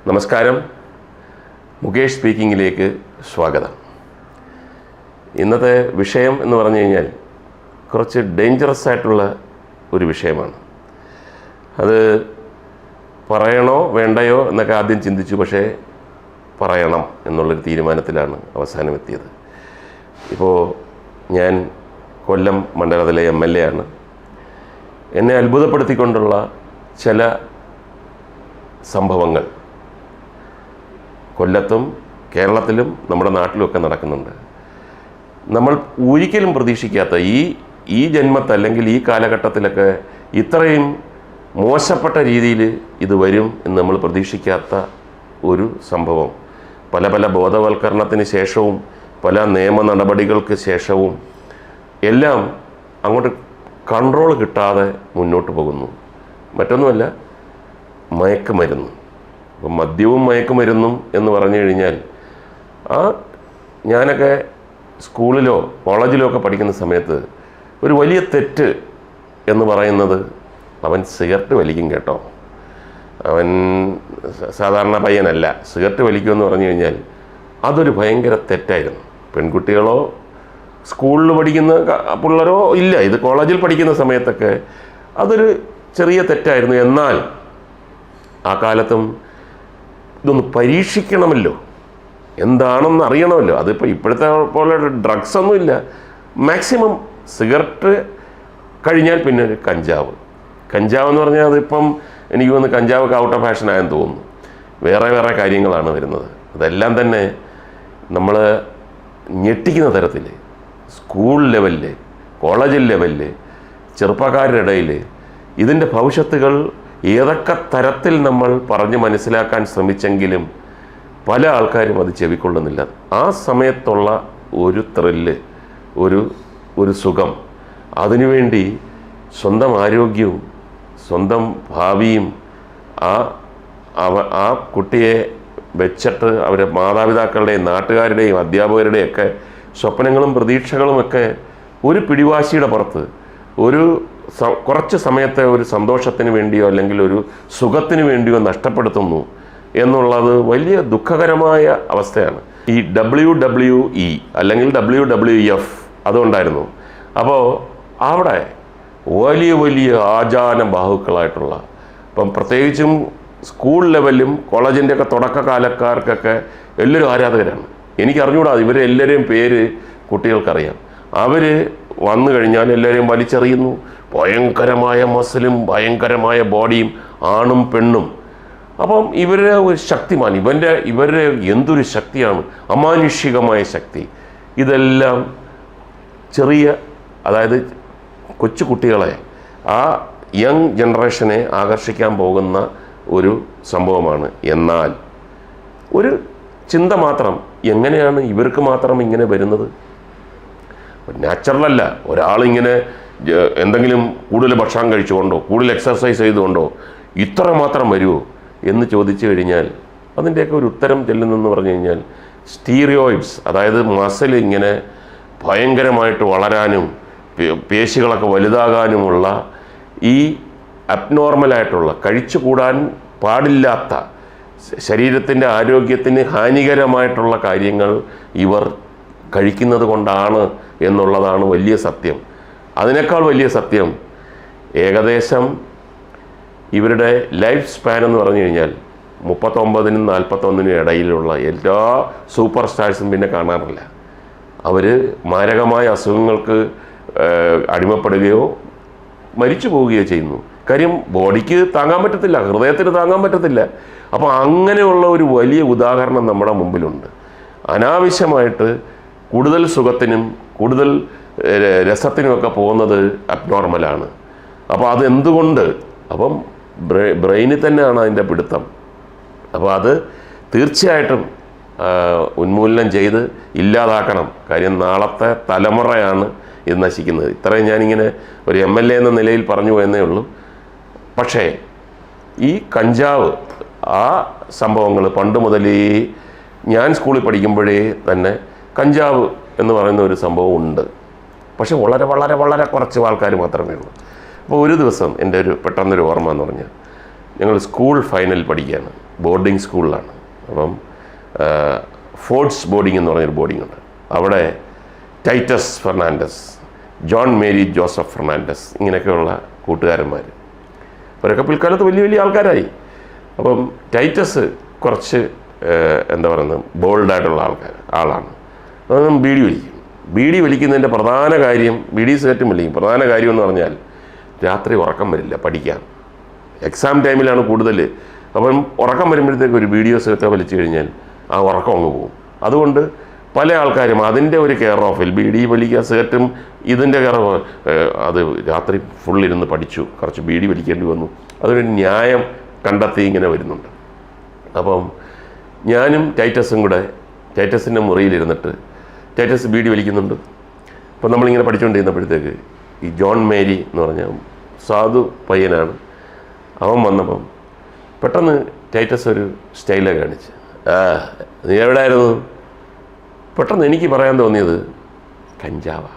നമസ്കാരം. മുകേഷ് സ്പീക്കിങ്ങിലേക്ക് സ്വാഗതം. ഇന്നത്തെ വിഷയം എന്ന് പറഞ്ഞു കഴിഞ്ഞാൽ കുറച്ച് ഡേഞ്ചറസ് ആയിട്ടുള്ള ഒരു വിഷയമാണ്. അത് പറയണോ വേണ്ടയോ എന്നൊക്കെ ആദ്യം ചിന്തിച്ചു, പക്ഷേ പറയണം എന്നുള്ളൊരു തീരുമാനത്തിലാണ് അവസാനം എത്തിയത്. ഇപ്പോൾ ഞാൻ കൊല്ലം മണ്ഡലത്തിലെ MLA ആണ്. എന്നെ അത്ഭുതപ്പെടുത്തിക്കൊണ്ടുള്ള ചില സംഭവങ്ങൾ കൊല്ലത്തും കേരളത്തിലും നമ്മുടെ നാട്ടിലുമൊക്കെ നടക്കുന്നുണ്ട്. നമ്മൾ ഒരിക്കലും പ്രതീക്ഷിക്കാത്ത ഈ ജന്മത്ത് അല്ലെങ്കിൽ ഈ കാലഘട്ടത്തിലൊക്കെ ഇത്രയും മോശപ്പെട്ട രീതിയിൽ ഇത് വരും എന്ന് നമ്മൾ പ്രതീക്ഷിക്കാത്ത ഒരു സംഭവം. പല ബോധവൽക്കരണത്തിന് ശേഷവും പല നിയമ നടപടികൾക്ക് ശേഷവും എല്ലാം അങ്ങോട്ട് കൺട്രോൾ കിട്ടാതെ മുന്നോട്ട് പോകുന്നു. മറ്റൊന്നുമല്ല, മയക്കുമരുന്ന്. അപ്പം മദ്യവും മയക്കുമരുന്നും എന്ന് പറഞ്ഞു കഴിഞ്ഞാൽ ഞാനൊക്കെ സ്കൂളിലോ കോളേജിലോ ഒക്കെ പഠിക്കുന്ന സമയത്ത് ഒരു വലിയ തെറ്റ് എന്ന് പറയുന്നത് അവൻ സിഗരറ്റ് വലിക്കും കേട്ടോ. അവൻ സാധാരണ പയ്യനല്ല, സിഗരറ്റ് വലിക്കുമെന്ന് പറഞ്ഞു കഴിഞ്ഞാൽ അതൊരു ഭയങ്കര തെറ്റായിരുന്നു. പെൺകുട്ടികളോ സ്കൂളിൽ പഠിക്കുന്ന പിള്ളേരോ ഇല്ല, ഇത് കോളേജിൽ പഠിക്കുന്ന സമയത്തൊക്കെ അതൊരു ചെറിയ തെറ്റായിരുന്നു. എന്നാൽ ആ കാലത്തും ഇതൊന്ന് പരീക്ഷിക്കണമല്ലോ, എന്താണെന്ന് അറിയണമല്ലോ. അതിപ്പോൾ ഇപ്പോഴത്തെ പോലെ ഡ്രഗ്സ് ഒന്നുമില്ല. മാക്സിമം സിഗരറ്റ് കഴിഞ്ഞാൽ പിന്നെ ഒരു കഞ്ചാവ് എന്ന് പറഞ്ഞാൽ അതിപ്പം എനിക്ക് തോന്നുന്നു കഞ്ചാവൊക്കെ ഔട്ട് ഓഫ് ഫാഷനായെന്ന് തോന്നുന്നു. വേറെ കാര്യങ്ങളാണ് വരുന്നത്. അതെല്ലാം തന്നെ നമ്മൾ ഞെട്ടിക്കുന്ന തരത്തിൽ സ്കൂൾ ലെവലിൽ, കോളേജ് ലെവലിൽ, ചെറുപ്പക്കാരുടെ ഇടയിൽ ഇതിൻ്റെ ഭവിഷ്യത്തുകൾ ഏതൊക്കെ തരത്തിൽ നമ്മൾ പറഞ്ഞ് മനസ്സിലാക്കാൻ ശ്രമിച്ചെങ്കിലും പല ആൾക്കാരും അത് ചെവിക്കൊള്ളുന്നില്ല. ആ സമയത്തുള്ള ഒരു ത്രില്ല്, ഒരു സുഖം, അതിനുവേണ്ടി സ്വന്തം ആരോഗ്യവും സ്വന്തം ഭാവിയും ആ കുട്ടിയെ വെച്ചിട്ട് അവരെ മാതാപിതാക്കളുടെയും നാട്ടുകാരുടെയും അധ്യാപകരുടെയും ഒക്കെ സ്വപ്നങ്ങളും പ്രതീക്ഷകളുമൊക്കെ ഒരു പിടിവാശിയുടെ പുറത്ത് കുറച്ച് സമയത്തെ ഒരു സന്തോഷത്തിന് വേണ്ടിയോ അല്ലെങ്കിൽ ഒരു സുഖത്തിന് വേണ്ടിയോ നഷ്ടപ്പെടുത്തുന്നു എന്നുള്ളത് വലിയ ദുഃഖകരമായ അവസ്ഥയാണ്. ഈ WWE അല്ലെങ്കിൽ WWF അതുകൊണ്ടായിരുന്നു. അപ്പോൾ അവിടെ വലിയ ആചാര ബാഹുക്കളായിട്ടുള്ള, ഇപ്പം പ്രത്യേകിച്ചും സ്കൂൾ ലെവലിലും കോളേജിൻ്റെ ഒക്കെ തുടക്കകാലക്കാർക്കൊക്കെ എല്ലാവരും ആരാധകരാണ്. എനിക്കറിഞ്ഞൂടാ, ഇവരെല്ലാവരെയും പേര് കുട്ടികൾക്കറിയാം. അവർ വന്നു കഴിഞ്ഞാൽ എല്ലാവരെയും വലിച്ചെറിയുന്നു. ഭയങ്കരമായ മസിലും ഭയങ്കരമായ ബോഡിയും, ആണും പെണ്ണും. അപ്പം ഇവരുടെ ഒരു ശക്തിമാൻ, ഇവരുടെ എന്തൊരു ശക്തിയാണ്, അമാനുഷികമായ ശക്തി. ഇതെല്ലാം അതായത് കൊച്ചു കുട്ടികളെ, ആ യങ് ജനറേഷനെ ആകർഷിക്കാൻ പോകുന്ന ഒരു സംഭവമാണ്. എന്നാൽ ഒരു ചിന്ത മാത്രം, എങ്ങനെയാണ് ഇവർക്ക് മാത്രം ഇങ്ങനെ വരുന്നത്? നാച്ചുറലല്ല. ഒരാളിങ്ങനെ എന്തെങ്കിലും കൂടുതൽ ഭക്ഷണം കഴിച്ചുകൊണ്ടോ കൂടുതൽ എക്സർസൈസ് ചെയ്തുകൊണ്ടോ ഇത്ര മാത്രം വരുമോ എന്ന് ചോദിച്ചു കഴിഞ്ഞാൽ അതിൻ്റെയൊക്കെ ഒരു ഉത്തരം ചെല്ലുന്നെന്ന് പറഞ്ഞു കഴിഞ്ഞാൽ സ്റ്റീറിയോയിഡ്സ്, അതായത് മസിൽ ഇങ്ങനെ ഭയങ്കരമായിട്ട് വളരാനും പേശികളൊക്കെ വലുതാകാനുമുള്ള ഈ അബ്നോർമലായിട്ടുള്ള, കഴിച്ചുകൂടാൻ പാടില്ലാത്ത, ശരീരത്തിൻ്റെ ആരോഗ്യത്തിന് ഹാനികരമായിട്ടുള്ള കാര്യങ്ങൾ ഇവർ കഴിക്കുന്നത് കൊണ്ടാണ് എന്നുള്ളതാണ് വലിയ സത്യം. അതിനേക്കാൾ വലിയ സത്യം, ഏകദേശം ഇവരുടെ ലൈഫ് സ്പാൻ എന്ന് പറഞ്ഞു കഴിഞ്ഞാൽ 39-നും 41-നും ഇടയിലുള്ള എല്ലാ സൂപ്പർ സ്റ്റാർസും പിന്നെ കാണാറില്ല. അവർ മാരകമായ അസുഖങ്ങൾക്ക് അടിമപ്പെടുകയോ മരിച്ചു പോവുകയോ ചെയ്യുന്നു. കാര്യം ബോഡിക്ക് താങ്ങാൻ പറ്റത്തില്ല, ഹൃദയത്തിന് താങ്ങാൻ പറ്റത്തില്ല. അപ്പോൾ അങ്ങനെയുള്ള ഒരു വലിയ ഉദാഹരണം നമ്മുടെ മുമ്പിലുണ്ട്. അനാവശ്യമായിട്ട് കൂടുതൽ സുഖത്തിനും കൂടുതൽ രസത്തിനുമൊക്കെ പോകുന്നത് അബ്നോർമലാണ്. അപ്പോൾ അതെന്തുകൊണ്ട്? അപ്പം ബ്രെയിനിൽ തന്നെയാണ് അതിൻ്റെ പിടുത്തം. അപ്പോൾ അത് തീർച്ചയായിട്ടും ഉന്മൂലനം ചെയ്ത് ഇല്ലാതാക്കണം. കാര്യം നാളത്തെ തലമുറയാണ് ഇത് നശിക്കുന്നത്. ഇത്രയും ഞാനിങ്ങനെ ഒരു MLA എന്ന നിലയിൽ പറഞ്ഞു എന്നേ ഉള്ളൂ. പക്ഷേ ഈ കഞ്ചാവ്, ആ സംഭവങ്ങൾ പണ്ട് മുതലേ ഞാൻ സ്കൂളിൽ പഠിക്കുമ്പോഴേ തന്നെ കഞ്ചാവ് എന്ന് പറയുന്ന ഒരു സംഭവം ഉണ്ട്. പക്ഷെ വളരെ കുറച്ച് ആൾക്കാർ മാത്രമേ ഉള്ളൂ. അപ്പോൾ ഒരു ദിവസം എൻ്റെ പെട്ടെന്നൊരു ഓർമ്മ എന്ന് പറഞ്ഞാൽ, ഞങ്ങൾ സ്കൂൾ ഫൈനൽ പഠിക്കുകയാണ്, ബോർഡിംഗ് സ്കൂളിലാണ്. അപ്പം ഫോർട്സ് ബോർഡിംഗ് എന്ന് പറഞ്ഞൊരു ബോർഡിംഗ് ഉണ്ട്. അവിടെ Titus Fernandes, John Mary Joseph Fernandes, ഇങ്ങനെയൊക്കെയുള്ള കൂട്ടുകാരന്മാർ അവരൊക്കെ പിൽക്കാലത്ത് വലിയ വലിയ ആൾക്കാരായി. അപ്പം ടൈറ്റസ് കുറച്ച് എന്താ പറയുന്നത് ബോൾഡായിട്ടുള്ള ആളാണ്. ബീഡി വലിക്കും. ബീഡി വലിക്കുന്നതിൻ്റെ പ്രധാന കാര്യം, ബീഡി സിഗരറ്റും വലിക്കും, പ്രധാന കാര്യം എന്ന് പറഞ്ഞാൽ രാത്രി ഉറക്കം വരില്ല, പഠിക്കാൻ എക്സാം ടൈമിലാണ് കൂടുതൽ. അപ്പം ഉറക്കം വരുമ്പോഴത്തേക്ക് ഒരു ബീഡിയോ സിഗരറ്റ് വലിച്ചു കഴിഞ്ഞാൽ ആ ഉറക്കം അങ്ങ് പോകും. അതുകൊണ്ട് പല ആൾക്കാരും അതിൻ്റെ ഒരു കെയർ ഓഫിൽ ബീഡി വലിക്കുക സിഗരറ്റും ഇതിൻ്റെ കെയർ ഓഫ്, അത് രാത്രി ഫുള്ളിരുന്ന് പഠിച്ചു, കുറച്ച് ബീഡി വലിക്കേണ്ടി വന്നു, അതൊരു ന്യായം കണ്ടെത്തി ഇങ്ങനെ വരുന്നുണ്ട്. അപ്പം ഞാനും ടൈറ്റസും കൂടെ ടൈറ്റസിൻ്റെ മുറിയിലിരുന്നിട്ട് ടൈറ്റസ് ബീഡി വലിക്കുന്നുണ്ട്. അപ്പം നമ്മളിങ്ങനെ പഠിച്ചുകൊണ്ടിരുന്നപ്പോഴത്തേക്ക് ഈ ജോൺ മേരി എന്ന് പറഞ്ഞ സാധു പയ്യനാണ്. അവൻ വന്നപ്പം പെട്ടെന്ന് ടൈറ്റസ് ഒരു സ്റ്റൈലൊക്കെ കാണിച്ച്, നീ എവിടെയായിരുന്നു? പെട്ടെന്ന് എനിക്ക് പറയാൻ തോന്നിയത് കഞ്ചാവാ.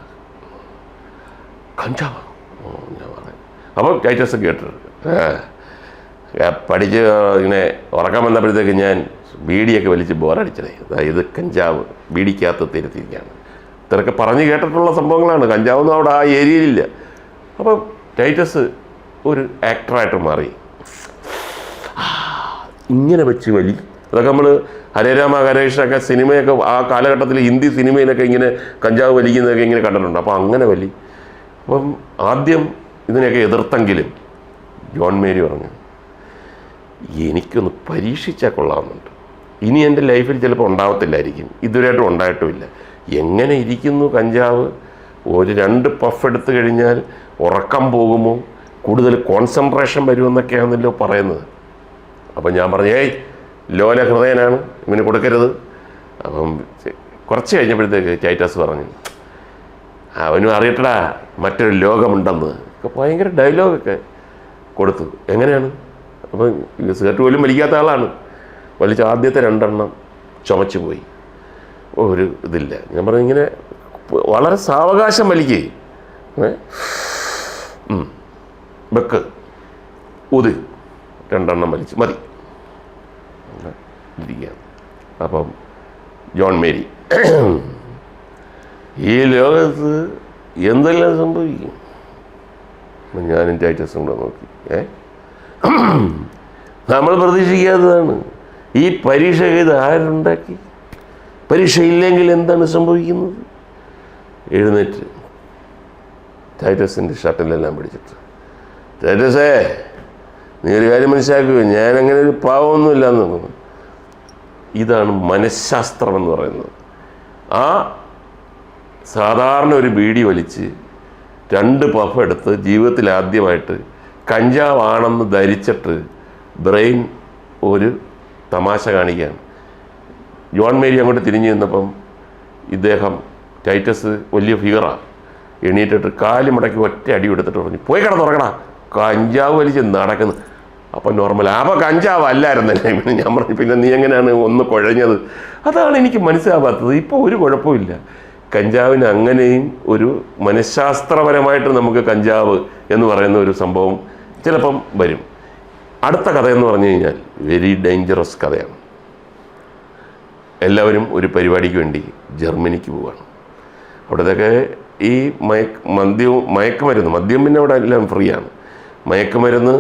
ഞാൻ പറയാം. അപ്പം ടൈറ്റസ് കേട്ടിട്ട് പഠിച്ച് ഇങ്ങനെ ഉറക്കം വന്നപ്പോഴത്തേക്ക് ഞാൻ ബീഡിയൊക്കെ വലിച്ച് ബോറടിച്ചതേ, ഇത് കഞ്ചാവ് ബീഡിക്കകത്ത് തിരുത്തിയിരിക്കുകയാണ്. ഇത്രയൊക്കെ പറഞ്ഞ് കേട്ടിട്ടുള്ള സംഭവങ്ങളാണ്. കഞ്ചാവൊന്നും അവിടെ ആ ഏരിയയിലില്ല. അപ്പം ടൈറ്റസ് ഒരു ആക്ടറായിട്ട് മാറി. ഇങ്ങനെ വെച്ച് വലി, അതൊക്കെ നമ്മൾ ഹരേ രാമ ഹരേഷൊക്കെ സിനിമയൊക്കെ ആ കാലഘട്ടത്തിൽ ഹിന്ദി സിനിമയിലൊക്കെ ഇങ്ങനെ കഞ്ചാവ് വലിക്കുന്നതൊക്കെ ഇങ്ങനെ കണ്ടിട്ടുണ്ട്. അപ്പോൾ അങ്ങനെ വലി. അപ്പം ആദ്യം ഇതിനെയൊക്കെ എതിർത്തെങ്കിലും ജോൺ മേരി പറഞ്ഞു, എനിക്കൊന്ന് പരീക്ഷിച്ചാൽ കൊള്ളാമെന്നുണ്ട്. ഇനി എൻ്റെ ലൈഫിൽ ചിലപ്പോൾ ഉണ്ടാവത്തില്ലായിരിക്കും, ഇതുവരെയായിട്ടും ഉണ്ടായിട്ടുമില്ല. എങ്ങനെ ഇരിക്കുന്നു കഞ്ചാവ്? ഒരു 2 പഫ് എടുത്തു കഴിഞ്ഞാൽ ഉറക്കം പോകുമോ, കൂടുതൽ കോൺസെൻട്രേഷൻ വരുമെന്നൊക്കെയാണല്ലോ പറയുന്നത്. അപ്പം ഞാൻ പറഞ്ഞു, ലോല ഹൃദയനാണ്, ഇവന് കൊടുക്കരുത്. അപ്പം കുറച്ച് കഴിഞ്ഞപ്പോഴത്തേക്ക് ടൈറ്റസ് പറഞ്ഞു, അവനും അറിയട്ടടാ മറ്റൊരു ലോകമുണ്ടെന്ന്. ഭയങ്കര ഡയലോഗൊക്കെ കൊടുത്തു. എങ്ങനെയാണ്? അപ്പം സിഗരറ്റ് പോലും വലിക്കാത്ത ആളാണ്. വലിച്ച ആദ്യത്തെ 2 എണ്ണം ചുമച്ചു പോയി, ഒരു ഇതില്ല. ഞാൻ പറഞ്ഞു, ഇങ്ങനെ വളരെ സാവകാശം വലിക്കേ, വെക്ക് ഊത്, 2 എണ്ണം വലിച്ച് മതി ഇരിക്കുക. അപ്പം ജോൺ മേരി, ഈ ലോകത്ത് എന്തെല്ലാം സംഭവിക്കും? ഞാനും ടൈറ്റസും കൂടെ നോക്കി, നമ്മൾ പ്രതീക്ഷിക്കാത്തതാണ്. ഈ പരീക്ഷ ഇത് ആരുണ്ടാക്കി? പരീക്ഷ ഇല്ലെങ്കിൽ എന്താണ് സംഭവിക്കുന്നത്? എഴുന്നേറ്റ് ടൈറ്റസിൻ്റെ ഷർട്ടിലെല്ലാം പിടിച്ചിട്ട്, ടൈറ്റസേ നീ ഒരു കാര്യം മനസ്സിലാക്കുക, ഞാനങ്ങനെ ഒരു പാവമൊന്നുമില്ല എന്ന് തോന്നുന്നു. ഇതാണ് മനഃശാസ്ത്രം എന്ന് പറയുന്നത്. ആ സാധാരണ ഒരു ബീഡി വലിച്ച് 2 പഫ് എടുത്ത് ജീവിതത്തിൽ ആദ്യമായിട്ട് കഞ്ചാവാണെന്ന് ധരിച്ചിട്ട് ബ്രെയിൻ ഒരു തമാശ കാണിക്കുകയാണ്. ജോൺ മേരി അങ്ങോട്ട് തിരിഞ്ഞു നിന്നപ്പം ഇദ്ദേഹം ടൈറ്റസ് വലിയ ഫിഗറാണ്, എണീറ്റിട്ട് കാല് മുടക്കി ഒറ്റ അടി എടുത്തിട്ട് പറഞ്ഞു, പോയി കിടന്നുറങ്ങടാ, കഞ്ചാവ് വലിച്ച് നടക്കുന്നു. അപ്പം നോർമൽ, അപ്പോൾ കഞ്ചാവ് അല്ലായിരുന്നല്ലേ. ഞാൻ പറഞ്ഞു, പിന്നെ നീ എങ്ങനെയാണ് ഒന്ന് കുഴഞ്ഞത്? അതാണ് എനിക്ക് മനസ്സിലാവാത്തത്. ഇപ്പോൾ ഒരു കുഴപ്പമില്ല. കഞ്ചാവിന് അങ്ങനെയും ഒരു മനഃശാസ്ത്രപരമായിട്ട് നമുക്ക് കഞ്ചാവ് എന്ന് പറയുന്ന ഒരു സംഭവം ചിലപ്പം വരും. അടുത്ത കഥയെന്ന് പറഞ്ഞു കഴിഞ്ഞാൽ വെരി ഡേഞ്ചറസ് കഥയാണ്. എല്ലാവരും ഒരു പരിപാടിക്ക് വേണ്ടി ജർമ്മനിക്ക് പോവുകയാണ്. അവിടത്തൊക്കെ ഈ മയക്കുമരുന്ന്, മദ്യം പിന്നെ അവിടെ എല്ലാം ഫ്രീ ആണ്. മയക്കുമരുന്ന്,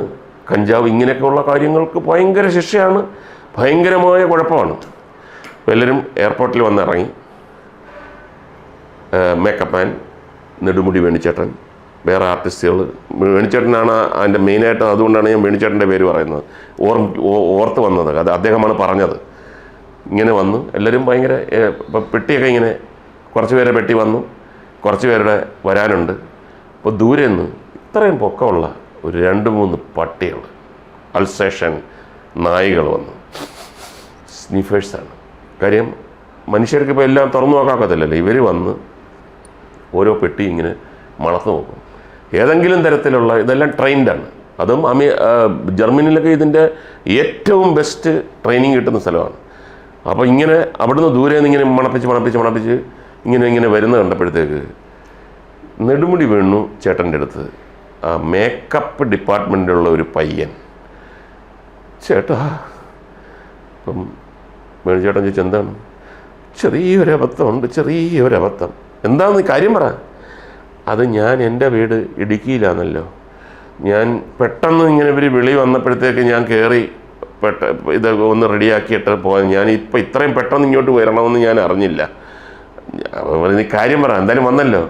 കഞ്ചാവ്, ഇങ്ങനെയൊക്കെയുള്ള കാര്യങ്ങൾക്ക് ഭയങ്കര ശിക്ഷയാണ്, ഭയങ്കരമായ കുഴപ്പമാണ്. അപ്പോൾ എല്ലാവരും എയർപോർട്ടിൽ വന്നിറങ്ങി. മേക്കപ്പ് മാൻ, നെടുമുടി വേണിച്ചേട്ടൻ, വേറെ ആർട്ടിസ്റ്റുകൾ. വേണിച്ചേട്ടനാണ് അതിൻ്റെ മെയിനായിട്ട്, അതുകൊണ്ടാണ് ഞാൻ വേണിച്ചേട്ടൻ്റെ പേര് പറയുന്നത്, ഓർത്ത് വന്നത്. അത് അദ്ദേഹമാണ് പറഞ്ഞത്. ഇങ്ങനെ വന്ന് എല്ലാവരും ഭയങ്കര പെട്ടിയൊക്കെ ഇങ്ങനെ, കുറച്ച് പേരെ പെട്ടി വന്നു, കുറച്ച് പേരുടെ വരാനുണ്ട്. അപ്പോൾ ദൂരെ നിന്ന് ഇത്രയും പൊക്കമുള്ള ഒരു 2-3 പട്ടികൾ, അൾസേഷൻ നായികൾ വന്നു. സ്നിഫേഴ്സാണ്. കാര്യം മനുഷ്യർക്ക് ഇപ്പോൾ എല്ലാം തുറന്നു നോക്കാക്കത്തില്ലല്ലോ. ഇവർ വന്ന് ഓരോ പെട്ടി ഇങ്ങനെ മണത്ത് നോക്കും. ഏതെങ്കിലും തരത്തിലുള്ള, ഇതെല്ലാം ട്രെയിൻഡാണ്. അതും ജർമ്മനിയിലൊക്കെ ഇതിൻ്റെ ഏറ്റവും ബെസ്റ്റ് ട്രെയിനിങ് കിട്ടുന്ന സ്ഥലമാണ്. അപ്പോൾ ഇങ്ങനെ അവിടുന്ന് ദൂരെ നിന്ന് ഇങ്ങനെ മണപ്പിച്ച് ഇങ്ങനെ വരുന്ന കണ്ടപ്പോഴത്തേക്ക് നെടുമുടി വേണു ചേട്ടൻ്റെ അടുത്ത് ആ മേക്കപ്പ് ഡിപ്പാർട്ട്മെൻറ്റിലുള്ള ഒരു പയ്യൻ ചേട്ടാ, അപ്പം വേണുചേട്ടൻ ചോദിച്ചു എന്താണ്? ചെറിയൊരബദ്ധമുണ്ട്, ചെറിയൊരബദ്ധം. എന്താണെന്ന് കാര്യം പറ. അത് ഞാൻ എൻ്റെ വീട് ഇടുക്കിയിലാണല്ലോ, ഞാൻ പെട്ടെന്ന് ഇങ്ങനെ ഇവർ വിളി വന്നപ്പോഴത്തേക്ക് ഞാൻ കയറി ഇത് ഒന്ന് റെഡിയാക്കിയിട്ട് പോകാൻ, ഞാൻ ഇപ്പം ഇത്രയും പെട്ടെന്ന് ഇങ്ങോട്ട് വരണമെന്ന് ഞാൻ അറിഞ്ഞില്ല. നീ കാര്യം പറ, എന്തായാലും വന്നല്ലോ.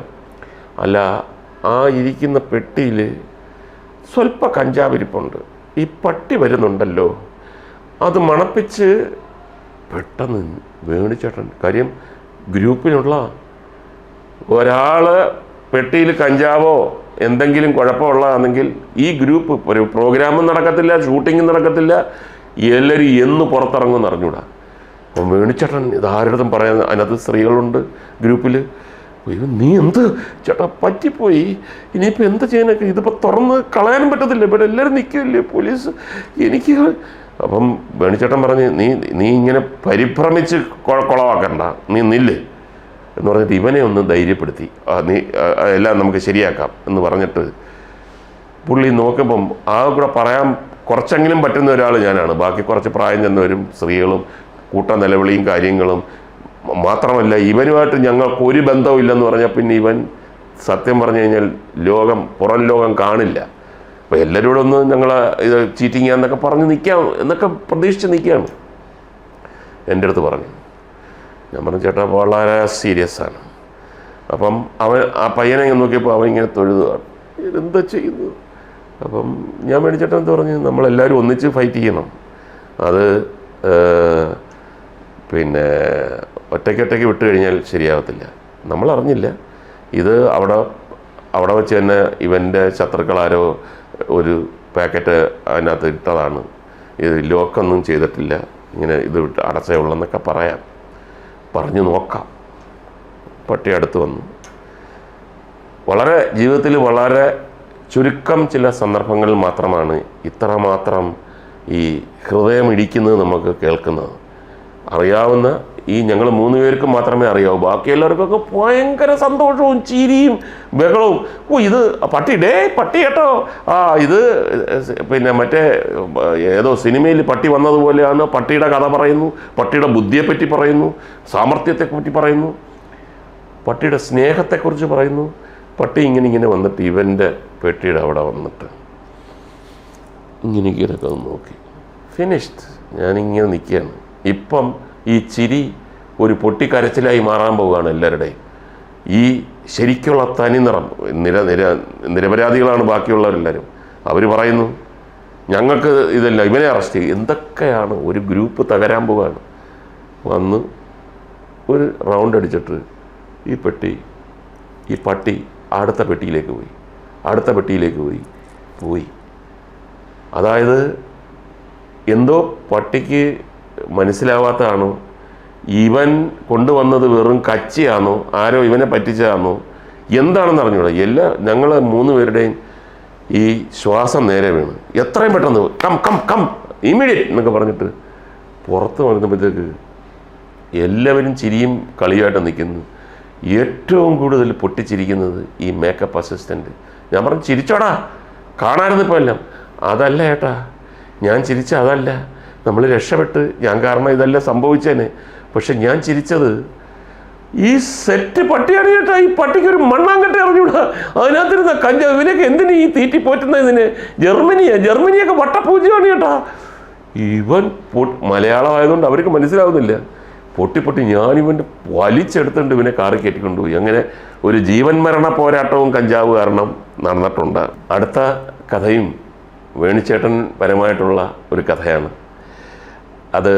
അല്ല, ആ ഇരിക്കുന്ന പെട്ടിയിൽ സ്വല്പ കഞ്ചാവിരിപ്പുണ്ട്, ഈ പട്ടി വരുന്നുണ്ടല്ലോ, അത് മണപ്പിച്ച് പെട്ടെന്ന് വേണിച്ചേട്ടൻ, കാര്യം ഗ്രൂപ്പിലുള്ള ഒരാൾ പെട്ടിയിൽ കഞ്ചാവോ എന്തെങ്കിലും കുഴപ്പമുള്ളതാണെങ്കിൽ ഈ ഗ്രൂപ്പ് ഒരു പ്രോഗ്രാമും നടക്കത്തില്ല, ഷൂട്ടിങ്ങും നടക്കത്തില്ല, എല്ലാവരും എന്ന് പുറത്തിറങ്ങുമെന്ന് അറിഞ്ഞൂടാ. അപ്പം വേണിച്ചേട്ടൻ ഇതാരടുത്തും പറയാൻ, അതിനകത്ത് സ്ത്രീകളുണ്ട് ഗ്രൂപ്പിൽ. അയ്യോ നീ എന്ത് ചേട്ടാ പറ്റിപ്പോയി, ഇനിയിപ്പോൾ എന്താ ചെയ്യാനൊക്കെ, ഇതിപ്പോൾ തുറന്ന് കളയാനും പറ്റത്തില്ല, ഇവിടെ എല്ലാവരും നിൽക്കില്ലേ പോലീസ്, എനിക്ക്. അപ്പം വേണിച്ചേട്ടൻ പറഞ്ഞ് നീ ഇങ്ങനെ പരിഭ്രമിച്ച് കുളവാക്കണ്ട, നീ നില്ല് എന്ന് പറഞ്ഞിട്ട് ഇവനെ ഒന്ന് ധൈര്യപ്പെടുത്തി. നീ എല്ലാം നമുക്ക് ശരിയാക്കാം എന്ന് പറഞ്ഞിട്ട് പുള്ളി നോക്കുമ്പം ആ കൂടെ പറയാൻ കുറച്ചെങ്കിലും പറ്റുന്ന ഒരാൾ ഞാനാണ്. ബാക്കി കുറച്ച് പ്രായം ചെന്നവരും സ്ത്രീകളും കൂട്ട നിലവിളിയും കാര്യങ്ങളും. മാത്രമല്ല ഇവനുമായിട്ട് ഞങ്ങൾക്ക് ഒരു ബന്ധവും ഇല്ലെന്ന് പറഞ്ഞാൽ പിന്നെ ഇവൻ സത്യം പറഞ്ഞു കഴിഞ്ഞാൽ പുറം ലോകം കാണില്ല. അപ്പോൾ എല്ലാവരോടും ഒന്ന് ഞങ്ങൾ ഇത് ചീറ്റിങ് എന്നൊക്കെ പറഞ്ഞ് നിൽക്കാം എന്നൊക്കെ പ്രതീക്ഷിച്ച് നിൽക്കുകയാണ്. എൻ്റെ അടുത്ത് പറഞ്ഞു. ഞാൻ പറഞ്ഞു ചേട്ടാ വളരെ സീരിയസ് ആണ്. അപ്പം ആ പയ്യനെ നോക്കിയപ്പോൾ അവൻ ഇങ്ങനെ തൊഴുതുകയാണ്, എന്താ ചെയ്യുന്നത്. അപ്പം ഞാൻ മേടിച്ചേട്ടൻ എന്താ പറഞ്ഞു, നമ്മളെല്ലാവരും ഒന്നിച്ച് ഫൈറ്റ് ചെയ്യണം, അത് പിന്നെ ഒറ്റയ്ക്കൊറ്റയ്ക്ക് വിട്ട് കഴിഞ്ഞാൽ ശരിയാകത്തില്ല. നമ്മളറിഞ്ഞില്ല ഇത് അവിടെ വെച്ച് തന്നെ ഇവൻ്റെ ശത്രുക്കളാരോ ഒരു പാക്കറ്റ് അതിനകത്ത് ഇട്ടതാണ്, ഇത് ലോക്കൊന്നും ചെയ്തിട്ടില്ല, ഇങ്ങനെ ഇത് വിട്ട് അടച്ചേ ഉള്ളെന്നൊക്കെ പറഞ്ഞു നോക്കാം. പട്ടി അടുത്ത് വന്നു. വളരെ ജീവിതത്തിൽ വളരെ ചുരുക്കം ചില സന്ദർഭങ്ങളിൽ മാത്രമാണ് ഇത്രമാത്രം ഈ ഹൃദയം ഇടിക്കുന്നത് നമുക്ക് കേൾക്കുന്നത്. അറിയാവുന്ന ഈ ഞങ്ങൾ 3 പേർക്കും മാത്രമേ അറിയാവൂ. ബാക്കി എല്ലാവർക്കൊക്കെ ഭയങ്കര സന്തോഷവും ചിരിയും ബഹളവും. ഇത് പട്ടി കേട്ടോ, ഇത് പിന്നെ മറ്റേ ഏതോ സിനിമയിൽ പട്ടി വന്നതുപോലെയാണ്. പട്ടിയുടെ കഥ പറയുന്നു, പട്ടിയുടെ ബുദ്ധിയെപ്പറ്റി പറയുന്നു, സാമർത്ഥ്യത്തെപ്പറ്റി പറയുന്നു, പട്ടിയുടെ സ്നേഹത്തെക്കുറിച്ച് പറയുന്നു. പട്ടി ഇങ്ങനെ വന്നിട്ട് ഇവൻ്റെ പെട്ടിയുടെ അവിടെ വന്നിട്ട് ഇങ്ങനെയൊക്കെ നോക്കി. ഫിനിഷ്ഡ്. ഞാനിങ്ങനെ നിൽക്കുകയാണ്. ഇപ്പം ഈ ചിരി ഒരു പൊട്ടിക്കരച്ചിലായി മാറാൻ പോവുകയാണ് എല്ലാവരുടെയും. ഈ ശരിക്കുള്ള തനിനിറം നിരപരാധികളാണ് ബാക്കിയുള്ളവരെല്ലാവരും. അവർ പറയുന്നു ഞങ്ങൾക്ക് ഇതല്ല, ഇവനെ അറസ്റ്റ് ചെയ്യും. എന്തൊക്കെയാണ്, ഒരു ഗ്രൂപ്പ് തകരാൻ പോവുകയാണ്. വന്ന് ഒരു റൗണ്ട് അടിച്ചിട്ട് ഈ പട്ടി അടുത്ത പെട്ടിയിലേക്ക് പോയി. അതായത് എന്തോ പട്ടിക്ക് മനസ്സിലാവാത്തതാണോ, ഇവൻ കൊണ്ടുവന്നത് വെറും കച്ചിയാണോ, ആരോ ഇവനെ പറ്റിച്ചതാണോ, എന്താണെന്ന് അറിഞ്ഞൂടാ. ഞങ്ങൾ 3 പേരുടെയും ഈ ശ്വാസം നേരെ വീണ് എത്രയും പെട്ടെന്ന് കം ഇമ്മീഡിയറ്റ് എന്നൊക്കെ പറഞ്ഞിട്ട് പുറത്ത് വന്നപ്പോഴത്തേക്ക് എല്ലാവരും ചിരിയും കളിയായിട്ട് നിൽക്കുന്നു. ഏറ്റവും കൂടുതൽ പൊട്ടിച്ചിരിക്കുന്നത് ഈ മേക്കപ്പ് അസിസ്റ്റൻ്റ്. ഞാൻ പറഞ്ഞു ചിരിച്ചോടാ, കാണാമായിരുന്നു ഇപ്പോൾ എല്ലാം. അതല്ല ഏട്ടാ, ഞാൻ ചിരിച്ച അതല്ല, നമ്മൾ രക്ഷപ്പെട്ട്, ഞാൻ കാരണം ഇതെല്ലാം സംഭവിച്ചേനെ. പക്ഷെ ഞാൻ ചിരിച്ചത് ഈ സെറ്റ് പട്ടിയാണ് ചേട്ടാ. ഈ പട്ടിക്ക് ഒരു മണ്ണാങ്കട്ട അറിഞ്ഞൂടാ, അതിനകത്തിരുന്ന ഇവനൊക്കെ എന്തിനു ഈ തീറ്റി പോറ്റുന്നതിന്. ജർമ്മനിയൊക്കെ വട്ടപൂജ്യമാണ് ചേട്ടാ. ഇവൻ മലയാളമായതുകൊണ്ട് അവർക്ക് മനസ്സിലാവുന്നില്ല. പൊട്ടി ഞാനിവൻ്റെ വലിച്ചെടുത്തുകൊണ്ട് ഇവനെ കാറി കയറ്റിക്കൊണ്ടുപോയി. അങ്ങനെ ഒരു ജീവൻ മരണ പോരാട്ടവും കഞ്ചാവ് കാരണം നടന്നിട്ടുണ്ട്. അടുത്ത കഥയും വേണിച്ചേട്ടൻ പരമായിട്ടുള്ള ഒരു കഥയാണ്. അത്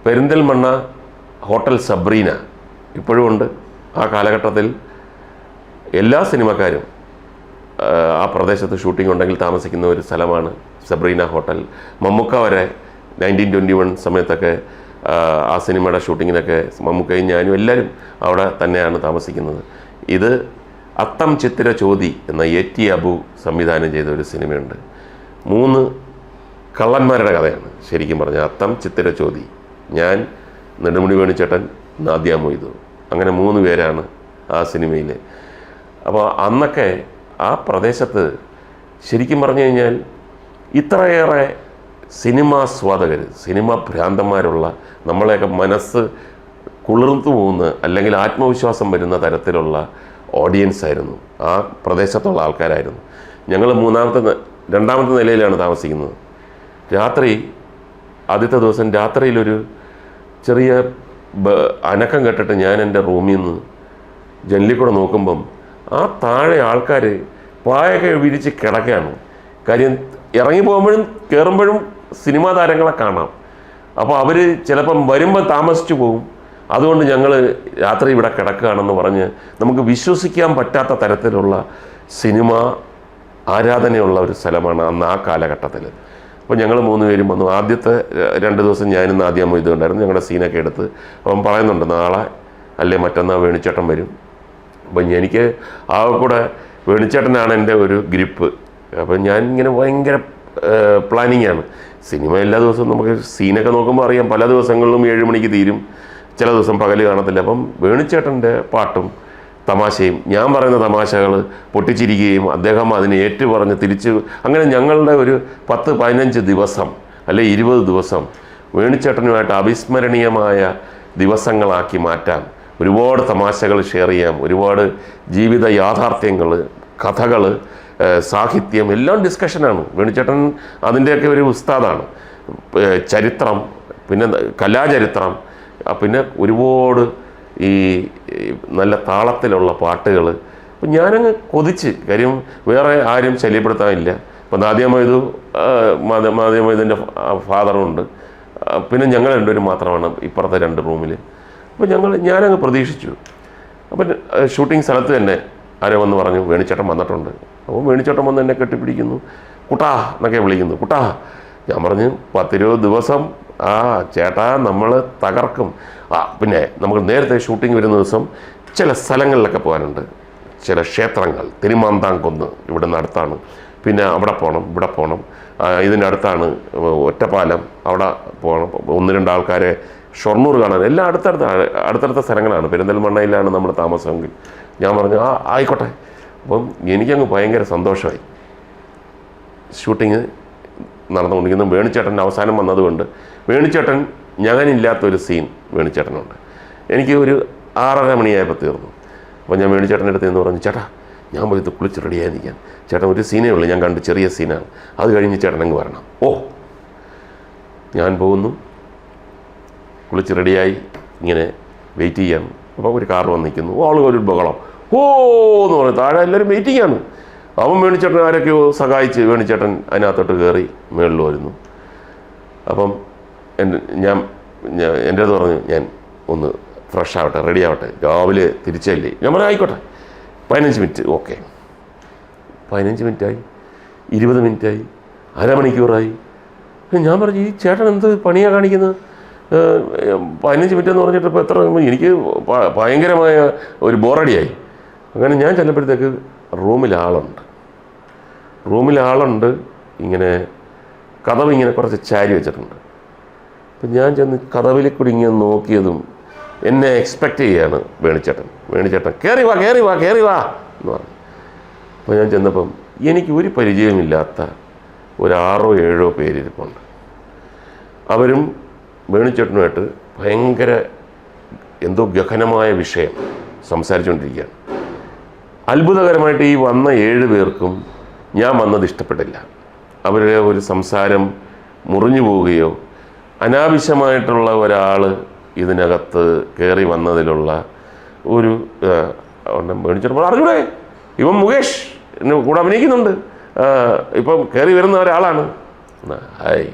പെരിന്തൽമണ്ണ ഹോട്ടൽ സബ്രീന ഇപ്പോഴും ഉണ്ട്. ആ കാലഘട്ടത്തിൽ എല്ലാ സിനിമക്കാരും ആ പ്രദേശത്ത് ഷൂട്ടിംഗ് ഉണ്ടെങ്കിൽ താമസിക്കുന്ന ഒരു സ്ഥലമാണ് സബ്രീന ഹോട്ടൽ. മമ്മൂക്ക വരെ 1921 സമയത്തൊക്കെ ആ സിനിമയുടെ ഷൂട്ടിങ്ങിനൊക്കെ മമ്മൂക്കയും ഞാനും എല്ലാവരും അവിടെ തന്നെയാണ് താമസിക്കുന്നത്. ഇത് അത്തം ചിത്തിര ചോതി എന്ന AT അബു സംവിധാനം ചെയ്ത ഒരു സിനിമയുണ്ട്. 3 കള്ളന്മാരുടെ കഥയാണ് ശരിക്കും പറഞ്ഞാൽ. അത്തം ചിത്തിര ചോതി, ഞാൻ, നെടുമുടി വേണിച്ചേട്ടൻ, നാദിയ മൊയ്തു, അങ്ങനെ 3 പേരാണ് ആ സിനിമയിൽ. അപ്പോൾ അന്നൊക്കെ ആ പ്രദേശത്ത് ശരിക്കും പറഞ്ഞു കഴിഞ്ഞാൽ ഇത്രയേറെ സിനിമാസ്വാദകർ, സിനിമാ ഭ്രാന്തന്മാരുള്ള, നമ്മളെയൊക്കെ മനസ്സ് കുളിർത്തു പോകുന്ന അല്ലെങ്കിൽ ആത്മവിശ്വാസം വരുന്ന തരത്തിലുള്ള ഓഡിയൻസ് ആയിരുന്നു, ആ പ്രദേശത്തുള്ള ആൾക്കാരായിരുന്നു. ഞങ്ങൾ രണ്ടാമത്തെ നിലയിലാണ് താമസിക്കുന്നത്. രാത്രി, ആദ്യത്തെ ദിവസം രാത്രിയിലൊരു ചെറിയ അനക്കം കേട്ടിട്ട് ഞാൻ എൻ്റെ റൂമിൽ നിന്ന് ജനലിൽ കൂടെ നോക്കുമ്പം ആ താഴെ ആൾക്കാർ പായൊക്കെ വിരിച്ച് കിടക്കുകയാണ്. കാര്യം ഇറങ്ങി പോകുമ്പോഴും കയറുമ്പോഴും സിനിമാ താരങ്ങളെ കാണാം. അപ്പോൾ അവർ ചിലപ്പം വരുമ്പോൾ താമസിച്ചു പോകും. അതുകൊണ്ട് ഞങ്ങൾ രാത്രി ഇവിടെ കിടക്കുകയാണെന്ന് പറഞ്ഞ് നമുക്ക് വിശ്വസിക്കാൻ പറ്റാത്ത തരത്തിലുള്ള സിനിമ ആരാധനയുള്ള ഒരു സ്ഥലമാണ് അന്ന് ആ കാലഘട്ടത്തിൽ. അപ്പോൾ ഞങ്ങൾ 3 പേരും വന്നു. ആദ്യത്തെ 2 ദിവസം ഞാനിന്ന് ആദ്യം ഇതുണ്ടായിരുന്നു. ഞങ്ങളുടെ സീനൊക്കെ എടുത്ത് അവൻ പറയുന്നുണ്ട് നാളെ അല്ലേ മറ്റന്നാൾ വേണിച്ചേട്ടൻ വരും. അപ്പം എനിക്ക് ആ കൂടെ വേണിച്ചേട്ടനാണ് എൻ്റെ ഒരു ഗ്രിപ്പ്. അപ്പം ഞാൻ ഇങ്ങനെ ഭയങ്കര പ്ലാനിങ് ആണ്. സിനിമ എല്ലാ ദിവസവും നമുക്ക് സീനൊക്കെ നോക്കുമ്പോൾ അറിയാം, പല ദിവസങ്ങളിലും 7 മണിക്ക് തീരും, ചില ദിവസം പകൽ കാണത്തില്ല. അപ്പം വേണിച്ചേട്ടൻ്റെ പാട്ടും തമാശയും ഞാൻ പറയുന്ന തമാശകൾ പൊട്ടിച്ചിരിക്കുകയും അദ്ദേഹം അതിനെ ഏറ്റു പറഞ്ഞ് തിരിച്ച്, അങ്ങനെ ഞങ്ങളുടെ ഒരു 10-15 ദിവസം അല്ലെ 20 ദിവസം വേണിച്ചേട്ടനുമായിട്ട് അവിസ്മരണീയമായ ദിവസങ്ങളാക്കി മാറ്റാം. ഒരുപാട് തമാശകൾ ഷെയർ ചെയ്യാം, ഒരുപാട് ജീവിത യാഥാർത്ഥ്യങ്ങൾ, കഥകൾ, സാഹിത്യം എല്ലാം ഡിസ്കഷനാണ്. വേണിച്ചേട്ടൻ അതിൻ്റെയൊക്കെ ഒരു ഉസ്താദാണ്. ചരിത്രം, പിന്നെ കലാചരിത്രം, പിന്നെ ഒരുപാട് ഈ നല്ല താളത്തിലുള്ള പാട്ടുകൾ. അപ്പം ഞാനങ്ങ് കൊതിച്ച്, കാര്യം വേറെ ആരും ശല്യപ്പെടുത്താനില്ല. അപ്പം നാദിയമൊയ്തുൻ്റെ ഫാദറുണ്ട്, പിന്നെ ഞങ്ങൾ രണ്ടുപേരും മാത്രമാണ് ഇപ്പുറത്തെ 2 റൂമിൽ. അപ്പോൾ ഞാനങ്ങ് പ്രതീക്ഷിച്ചു. അപ്പം ഷൂട്ടിംഗ് സ്ഥലത്ത് തന്നെ ആരോ വന്ന് പറഞ്ഞു വേണിച്ചേട്ടൻ വന്നിട്ടുണ്ട്. അപ്പോൾ വേണിച്ചേട്ടൻ വന്ന് എന്നെ കെട്ടിപ്പിടിക്കുന്നു, കുട്ടാ എന്നൊക്കെ വിളിക്കുന്നു. കുട്ടാ, ഞാൻ പറഞ്ഞു 10-20 ദിവസം ചേട്ടാ നമ്മൾ തകർക്കും. പിന്നെ നമുക്ക് നേരത്തെ ഷൂട്ടിംഗ് വരുന്ന ദിവസം ചില സ്ഥലങ്ങളിലൊക്കെ പോകാനുണ്ട്, ചില ക്ഷേത്രങ്ങൾ, തിരുമാന്താംകുന്ന് ഇവിടെ നിന്ന് അടുത്താണ്, പിന്നെ അവിടെ പോകണം, ഇവിടെ പോകണം, ഇതിൻ്റെ ഒറ്റപ്പാലം അവിടെ പോകണം, 1-2 ആൾക്കാരെ ഷൊർണൂർ കാണാൻ, എല്ലാം അടുത്തടുത്ത സ്ഥലങ്ങളാണ്. പെരിന്തൽമണ്ണയിലാണ് നമ്മുടെ താമസമെങ്കിൽ ഞാൻ പറഞ്ഞു ആയിക്കോട്ടെ. അപ്പം എനിക്കങ്ങ് ഭയങ്കര സന്തോഷമായി. ഷൂട്ടിങ് നടന്നുകൊണ്ടിരിക്കുന്നു. വേണിച്ചേട്ടൻ അവസാനം വന്നതുകൊണ്ട് വേണിച്ചേട്ടൻ, ഞാനില്ലാത്തൊരു സീൻ വേണിച്ചേട്ടനുണ്ട്. എനിക്ക് ഒരു 6:30 മണിയായപ്പോൾ തീർന്നു. അപ്പോൾ ഞാൻ വേണിച്ചേട്ടൻ്റെ അടുത്ത് നിന്ന് പറഞ്ഞു, ചേട്ടാ ഞാൻ പോയി കുളിച്ച് റെഡിയായി നിൽക്കാൻ, ചേട്ടൻ ഒരു സീനേ ഉള്ളൂ, ഞാൻ കണ്ട് ചെറിയ സീനാണ്, അത് കഴിഞ്ഞ് ചേട്ടനങ്ങ് വരണം. ഓ, ഞാൻ പോകുന്നു, കുളിച്ച് റെഡിയായി ഇങ്ങനെ വെയിറ്റ് ചെയ്യാൻ. അപ്പോൾ ഒരു കാർ വന്ന് നിൽക്കുന്നു, ആളുകൾ ഒരു ബഹളം, ഓ എന്ന് പറഞ്ഞു. താഴെ എല്ലാവരും വെയിറ്റിംഗാണ്. അവൻ വേണിച്ചേട്ടൻ ആരൊക്കെയോ സഹായിച്ച് വേണിച്ചേട്ടൻ അതിനകത്തോട്ട് കയറി മുകളിൽ വരുന്നു. അപ്പം എൻ്റെ അടുത്ത് പറഞ്ഞു ഞാൻ ഒന്ന് ഫ്രഷ് ആവട്ടെ, റെഡി ആവട്ടെ, രാവിലെ തിരിച്ചല്ലേ. ഞാൻ പറഞ്ഞു ആയിക്കോട്ടെ. 15 മിനിറ്റ്. ഓക്കെ, 15 മിനിറ്റായി, 20 മിനിറ്റായി, അരമണിക്കൂറായി. ഞാൻ പറഞ്ഞു ഈ ചേട്ടൻ എന്ത് പണിയാണ് കാണിക്കുന്നത്? 15 മിനിറ്റ് എന്ന് പറഞ്ഞിട്ട് ഇപ്പോൾ എത്ര, എനിക്ക് ഭയങ്കരമായ ഒരു ബോറടിയായി. അങ്ങനെ ഞാൻ ചെന്നപ്പോഴത്തേക്ക് റൂമിൽ ആളുണ്ട്. ഇങ്ങനെ കതവിങ്ങനെ കുറച്ച് ചാരി വെച്ചിട്ടുണ്ട്. അപ്പം ഞാൻ ചെന്ന് കതവിൽ കൂടി ഇങ്ങനെ നോക്കിയതും എന്നെ എക്സ്പെക്റ്റ് ചെയ്യാണ് വേണിച്ചേട്ടൻ കയറി വാ എന്ന് പറഞ്ഞു. അപ്പോൾ ഞാൻ ചെന്നപ്പം എനിക്ക് ഒരു പരിചയമില്ലാത്ത ഒരു 6-7 പേരിരിപ്പുണ്ട്. അവരും വേണിച്ചേട്ടനുമായിട്ട് ഭയങ്കര എന്തോ ഗഹനമായ വിഷയം സംസാരിച്ചുകൊണ്ടിരിക്കുകയാണ്. അത്ഭുതകരമായിട്ട് ഈ വന്ന 7 പേർക്കും ഞാൻ വന്നത് ഇഷ്ടപ്പെട്ടില്ല. അവരുടെ ഒരു സംസാരം മുറിഞ്ഞു പോവുകയോ അനാവശ്യമായിട്ടുള്ള ഒരാൾ ഇതിനകത്ത് കയറി വന്നതിലുള്ള ഒരു മേടിച്ചിട്ട് അറിഞ്ഞൂടെ, ഇവൻ മുകേഷ് എന്നെ കൂടെ അഭിനയിക്കുന്നുണ്ട്, ഇപ്പം കയറി വരുന്ന ഒരാളാണ്. ഹായ്,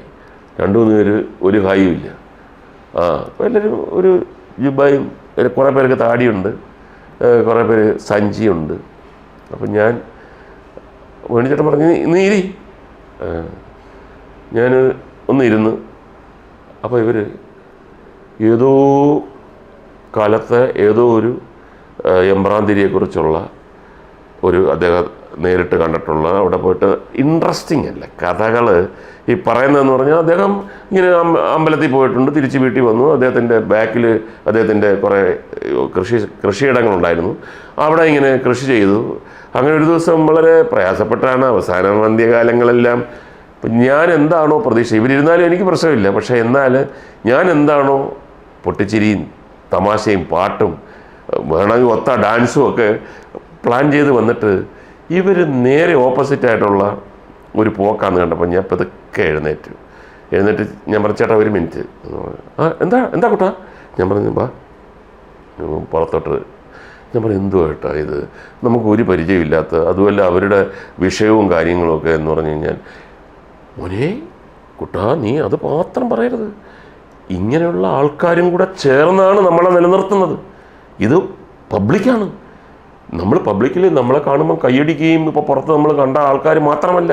2-3 പേര് ഒരു ഹായും ഇല്ല. അപ്പോൾ എല്ലാവരും ഒരു ജുബായും, കുറേ പേർക്ക് താടിയുണ്ട്, കുറേ പേര് സഞ്ചിയുണ്ട്. അപ്പം ഞാൻ വേണിച്ചേട്ടൻ പറഞ്ഞു നീ ഇരി. ഞാൻ ഒന്നിരുന്ന്. അപ്പോൾ ഇവർ ഏതോ കാലത്തെ ഏതോ ഒരു എമ്പ്രാന്തിരിയെക്കുറിച്ചുള്ള അദ്ദേഹം നേരിട്ട് കണ്ടിട്ടുള്ള, അവിടെ പോയിട്ട് ഇൻട്രസ്റ്റിംഗ് അല്ല കഥകൾ ഈ പറയുന്നതെന്ന് പറഞ്ഞാൽ, അദ്ദേഹം ഇങ്ങനെ അമ്പലത്തിൽ പോയിട്ടുണ്ട്, തിരിച്ച് വീട്ടിൽ വന്നു. അദ്ദേഹത്തിൻ്റെ ബാക്കിൽ അദ്ദേഹത്തിൻ്റെ കുറേ കൃഷിയിടങ്ങളുണ്ടായിരുന്നു, അവിടെ ഇങ്ങനെ കൃഷി ചെയ്തു. അങ്ങനെ ഒരു ദിവസം വളരെ പ്രയാസപ്പെട്ടാണ് അവസാനം അന്ത്യകാലങ്ങളെല്ലാം അപ്പം ഞാൻ എന്താണോ പ്രതീക്ഷ, ഇവരിരുന്നാലും എനിക്ക് പ്രശ്നമില്ല, പക്ഷേ എന്നാൽ ഞാൻ എന്താണോ പൊട്ടിച്ചിരിയും തമാശയും പാട്ടും വേണമെങ്കിൽ ഒത്ത ഡാൻസും ഒക്കെ പ്ലാൻ ചെയ്ത് വന്നിട്ട് ഇവർ നേരെ ഓപ്പോസിറ്റായിട്ടുള്ള ഒരു പോക്കാന്ന് കണ്ടപ്പോൾ ഞാൻ പതുക്കെ എഴുന്നേറ്റ് ഞാൻ പറഞ്ഞു, ചേട്ടാ ഒരു മിനിറ്റ്. എന്താ കുട്ടാ? ഞാൻ പറഞ്ഞു, ബാ പുറത്തോട്ട്. ഞാൻ പറഞ്ഞു, എന്തുവാ കേട്ടാ ഇത്, നമുക്ക് ഒരു പരിചയമില്ലാത്ത, അതുമല്ല അവരുടെ വിഷയവും കാര്യങ്ങളുമൊക്കെ എന്ന് പറഞ്ഞു കഴിഞ്ഞാൽ, മോനെ കുട്ടാ നീ അത് മാത്രം പറയരുത്, ഇങ്ങനെയുള്ള ആൾക്കാരും കൂടെ ചേർന്നാണ് നമ്മളെ നിലനിർത്തുന്നത്. ഇത് പബ്ലിക്കാണ്. നമ്മൾ പബ്ലിക്കിൽ നമ്മളെ കാണുമ്പോൾ കൈയടിക്കുകയും ഇപ്പോൾ പുറത്ത് നമ്മൾ കണ്ട ആൾക്കാർ മാത്രമല്ല,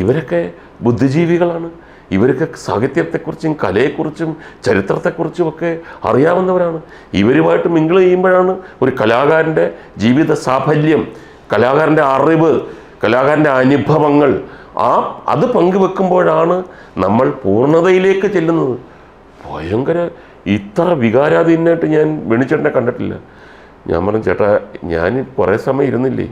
ഇവരൊക്കെ ബുദ്ധിജീവികളാണ്. ഇവരൊക്കെ സാഹിത്യത്തെക്കുറിച്ചും കലയെക്കുറിച്ചും ചരിത്രത്തെക്കുറിച്ചും ഒക്കെ അറിയാവുന്നവരാണ്. ഇവരുമായിട്ട് മിങ്കിൾ ചെയ്യുമ്പോഴാണ് ഒരു കലാകാരൻ്റെ ജീവിത സാഫല്യം, കലാകാരൻ്റെ അറിവ്, കലാകാരൻ്റെ അനുഭവങ്ങൾ അത് പങ്കുവെക്കുമ്പോഴാണ് നമ്മൾ പൂർണ്ണതയിലേക്ക് ചെല്ലുന്നത്. ഭയങ്കര ഇത്ര വികാരാധീനായിട്ട് ഞാൻ വേണിച്ചേട്ടനെ കണ്ടിട്ടില്ല. ഞാൻ പറഞ്ഞു, ചേട്ടാ ഞാൻ കുറേ സമയം ഇരുന്നില്ലേ,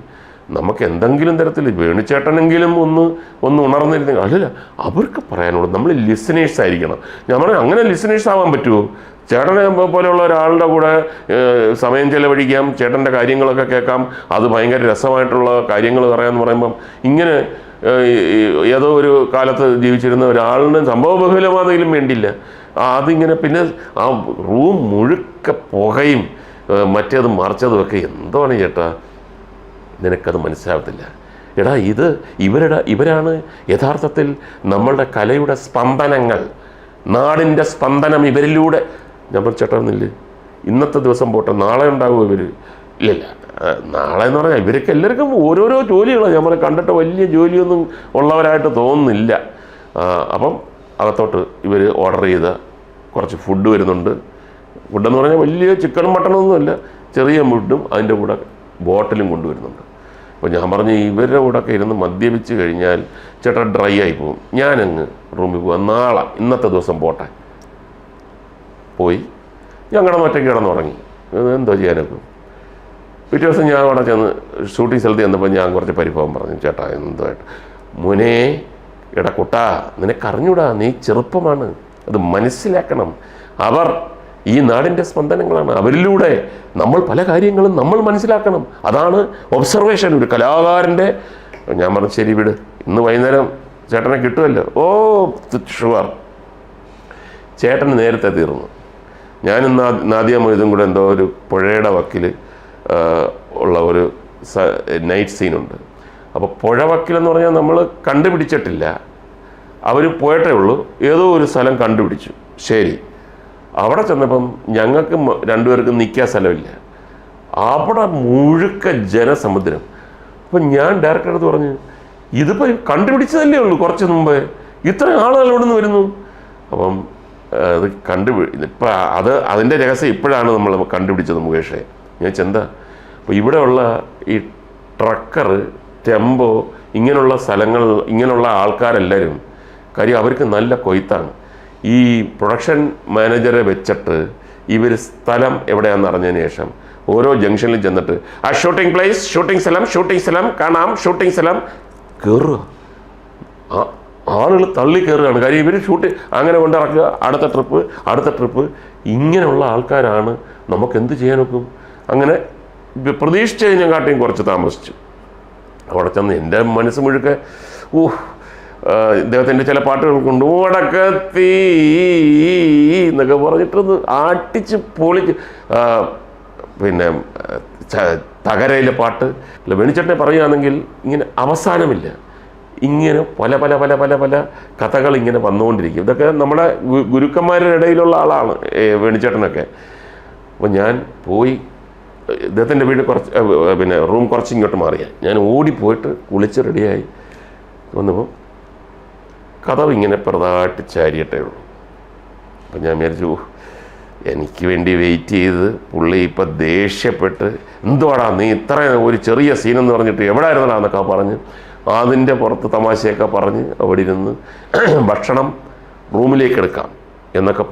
നമുക്ക് എന്തെങ്കിലും തരത്തിൽ വേണിച്ചേട്ടനെങ്കിലും ഒന്ന് ഉണർന്നിരുന്നെങ്കിൽ. അല്ലല്ല, അവർക്ക് പറയാനുള്ളത് നമ്മൾ ലിസണേഴ്സ് ആയിരിക്കണം. ഞാൻ പറഞ്ഞു, അങ്ങനെ ലിസണേഴ്സ് ആവാൻ പറ്റുമോ? ചേട്ടനെ പോലെയുള്ള ഒരാളുടെ കൂടെ സമയം ചെലവഴിക്കാം, ചേട്ടൻ്റെ കാര്യങ്ങളൊക്കെ കേൾക്കാം, അത് ഭയങ്കര രസമായിട്ടുള്ള കാര്യങ്ങൾ പറയാമെന്ന് പറയുമ്പം ഇങ്ങനെ ഏതോ ഒരു കാലത്ത് ജീവിച്ചിരുന്ന ഒരാളിന് സംഭവബഹുലമാണെങ്കിലും വേണ്ടില്ല അതിങ്ങനെ, പിന്നെ ആ റൂം മുഴുക്ക പുകയും മറ്റേതും മറിച്ചതുമൊക്കെ എന്താണ് ചേട്ടാ, നിനക്കത് മനസ്സിലാവത്തില്ല. എടാ ഇവരാണ് യഥാർത്ഥത്തിൽ നമ്മളുടെ കലയുടെ സ്പന്ദനങ്ങൾ, നാടിൻ്റെ സ്പന്ദനം ഇവരിലൂടെ. ഞാൻ ചേട്ടാന്നില്ലേ, ഇന്നത്തെ ദിവസം പോട്ടെ, നാളെ ഉണ്ടാകുമോ ഇവർ? ഇല്ലല്ല, നാളെ എന്ന് പറഞ്ഞാൽ ഇവരൊക്കെ എല്ലാവർക്കും ഓരോരോ ജോലികളാണ്. നമ്മൾ കണ്ടിട്ട് വലിയ ജോലിയൊന്നും ഉള്ളവരായിട്ട് തോന്നുന്നില്ല. അപ്പം അകത്തോട്ട് ഇവർ ഓർഡർ ചെയ്ത കുറച്ച് ഫുഡ് വരുന്നുണ്ട്. ഫുഡെന്ന് പറഞ്ഞാൽ വലിയ ചിക്കനും മട്ടണമൊന്നുമല്ല, ചെറിയ ഫുഡും അതിൻ്റെ കൂടെ ബോട്ടിലും കൊണ്ടുവരുന്നുണ്ട്. അപ്പോൾ ഞാൻ പറഞ്ഞു, ഇവരുടെ കൂടെ ഒക്കെ ഇരുന്ന് മദ്യപിച്ച് കഴിഞ്ഞാൽ ചേട്ടാ ഡ്രൈ ആയി പോകും, ഞാനങ്ങ് റൂമിൽ പോകാം, നാളെ ഇന്നത്തെ ദിവസം പോട്ടെ. പോയി ഞാൻ ഒറ്റയ്ക്ക് കിടന്നുറങ്ങി. എന്തോ ചെയ്യാനൊക്കെ. പിറ്റേ ദിവസം ഞാൻ അവിടെ ചെന്ന് ഷൂട്ടിംഗ് സ്ഥലത്ത് ചെന്നപ്പോൾ ഞാൻ കുറച്ച് പരിഭവം പറഞ്ഞു, ചേട്ടാ എന്തുമായിട്ട്. മോനെ കുട്ടാ, നിനക്കറിഞ്ഞൂടാ, നീ ചെറുപ്പമാണ്, അത് മനസ്സിലാക്കണം. അവർ ഈ നാടിൻ്റെ സ്പന്ദനങ്ങളാണ്, അവരിലൂടെ നമ്മൾ പല കാര്യങ്ങളും നമ്മൾ മനസ്സിലാക്കണം. അതാണ് ഒബ്സർവേഷൻ ഒരു കലാകാരൻ്റെ. ഞാൻ പറഞ്ഞു, ശരി വിട്, ഇന്ന് വൈകുന്നേരം ചേട്ടനെ കിട്ടുമല്ലോ. Oh sure. ചേട്ടന് നേരത്തെ തീർന്നു. ഞാനും നാദിയ മൊയ്തും കൂടെ എന്തോ ഒരു പുഴയുടെ വക്കിൽ ഉള്ള ഒരു നൈറ്റ് സീനുണ്ട്. അപ്പോൾ പുഴ വക്കിലെന്ന് പറഞ്ഞാൽ നമ്മൾ കണ്ടുപിടിച്ചിട്ടില്ല, അവർ പോയിട്ടേ ഉള്ളൂ. ഏതോ ഒരു സ്ഥലം കണ്ടുപിടിച്ചു. ശരി, അവിടെ ചെന്നപ്പം ഞങ്ങൾക്ക് രണ്ടുപേർക്കും നിൽക്കാൻ സ്ഥലമില്ല. അവിടെ മുഴുക്ക ജനസമുദ്രം. അപ്പം ഞാൻ ഡയറക്ടറടുത്ത് പറഞ്ഞു, ഇതിപ്പോൾ കണ്ടുപിടിച്ചതല്ലേ ഉള്ളൂ കുറച്ച് മുമ്പേ, ഇത്ര ആളുകൾ ഇവിടെ നിന്ന് വരുന്നു. അപ്പം അത് ഇപ്പം അതിൻ്റെ രഹസ്യം ഇപ്പോഴാണ് നമ്മൾ കണ്ടുപിടിച്ചത് മുകേഷേ. ഞാൻ ചെന്താ, അപ്പോൾ ഇവിടെയുള്ള ഈ ട്രക്കർ, ടെമ്പോ, ഇങ്ങനെയുള്ള സ്ഥലങ്ങൾ, ഇങ്ങനെയുള്ള ആൾക്കാരെല്ലാവരും കാര്യം അവർക്ക് നല്ല കൊയ്ത്താണ്. ഈ പ്രൊഡക്ഷൻ മാനേജറെ വെച്ചിട്ട് ഇവർ സ്ഥലം എവിടെയാണെന്ന് അറിഞ്ഞതിന് ശേഷം ഓരോ ജംഗ്ഷനിലും ചെന്നിട്ട് ആ ഷൂട്ടിംഗ് പ്ലേസ്, ഷൂട്ടിംഗ് സ്ഥലം കാണാം, ഷൂട്ടിംഗ് സ്ഥലം കയറുക. ആളുകൾ തള്ളി കയറുകയാണ്. കാര്യം ഇവർ അങ്ങനെ കൊണ്ടിറക്കുക, അടുത്ത ട്രിപ്പ്. ഇങ്ങനെയുള്ള ആൾക്കാരാണ്. നമുക്ക് എന്ത് ചെയ്യാനൊക്കും? അങ്ങനെ പ്രതീക്ഷിച്ചതിനെ കാട്ടിയും കുറച്ച് താമസിച്ചു. അവിടെ ചെന്ന് എൻ്റെ മനസ്സ് മുഴുക്ക ഇദ്ദേഹത്തിൻ്റെ ചില പാട്ടുകൾ കൊണ്ട് വടക്കത്തീ എന്നൊക്കെ പറഞ്ഞിട്ടൊന്ന് ആട്ടിച്ച് പൊളിച്ച്, പിന്നെ തകരയിലെ പാട്ട്. അല്ല, വേണിച്ചേട്ടനെ പറയുകയാണെങ്കിൽ ഇങ്ങനെ അവസാനമില്ല. ഇങ്ങനെ പല പല പല പല പല കഥകൾ ഇങ്ങനെ വന്നുകൊണ്ടിരിക്കും. ഇതൊക്കെ നമ്മുടെ ഗുരുക്കന്മാരുടെ ഇടയിലുള്ള ആളാണ് വേണിച്ചേട്ടനൊക്കെ. അപ്പോൾ ഞാൻ പോയി ഇദ്ദേഹത്തിൻ്റെ വീട് പിന്നെ റൂം കുറച്ച് ഇങ്ങോട്ട് മാറിയാൽ ഞാൻ ഓടിപ്പോയിട്ട് കുളിച്ച് റെഡിയായി വന്നപ്പോൾ കഥവ് ഇങ്ങനെ ചെറുതായിട്ട് ചാരിയിട്ടേ ഉള്ളൂ. അപ്പം ഞാൻ വിചാരിച്ചു, എനിക്ക് വേണ്ടി വെയിറ്റ് ചെയ്ത് പുള്ളി ഇപ്പം ദേഷ്യപ്പെട്ട്, എന്തുവാടാ നീ ഇത്ര ഒരു ചെറിയ സീനെന്ന് പറഞ്ഞിട്ട് എവിടെ ആയിരുന്നടാ എന്നൊക്കെ പറഞ്ഞ് അതിൻ്റെ പുറത്ത് തമാശയൊക്കെ പറഞ്ഞ് അവിടെ ഇരുന്ന് ഭക്ഷണം റൂമിലേക്ക് എടുക്കാം എന്നൊക്കെ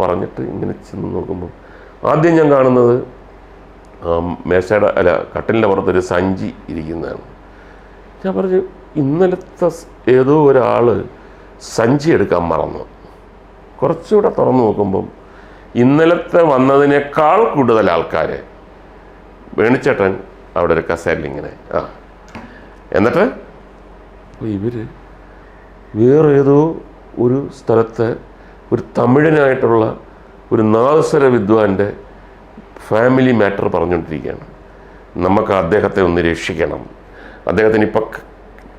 ഇങ്ങനെ ചെന്ന് നോക്കുമ്പോൾ ആദ്യം ഞാൻ കാണുന്നത് കട്ടിലിൻ്റെ പുറത്തൊരു സഞ്ചി ഇരിക്കുന്നതാണ്. ഞാൻ പറഞ്ഞു, ഇന്നലത്തെ ഏതോ ഒരാൾ സഞ്ചി എടുക്കാൻ മറന്നു. കുറച്ചുകൂടെ തുറന്നു നോക്കുമ്പം ഇന്നലത്തെ വന്നതിനേക്കാൾ കൂടുതൽ ആൾക്കാർ. വേണിച്ചേട്ടൻ അവിടെ ഒരു കസേരയിലിങ്ങനെ എന്നിട്ട് ഇവർ വേറെ ഏതോ ഒരു സ്ഥലത്ത് ഒരു തമിഴനായിട്ടുള്ള ഒരു നാദസ്വര വിദ്വാൻ്റെ ഫാമിലി മാറ്റർ പറഞ്ഞുകൊണ്ടിരിക്കുകയാണ്. നമുക്ക് അദ്ദേഹത്തെ ഒന്ന് രക്ഷിക്കണം, അദ്ദേഹത്തിന് ഇപ്പം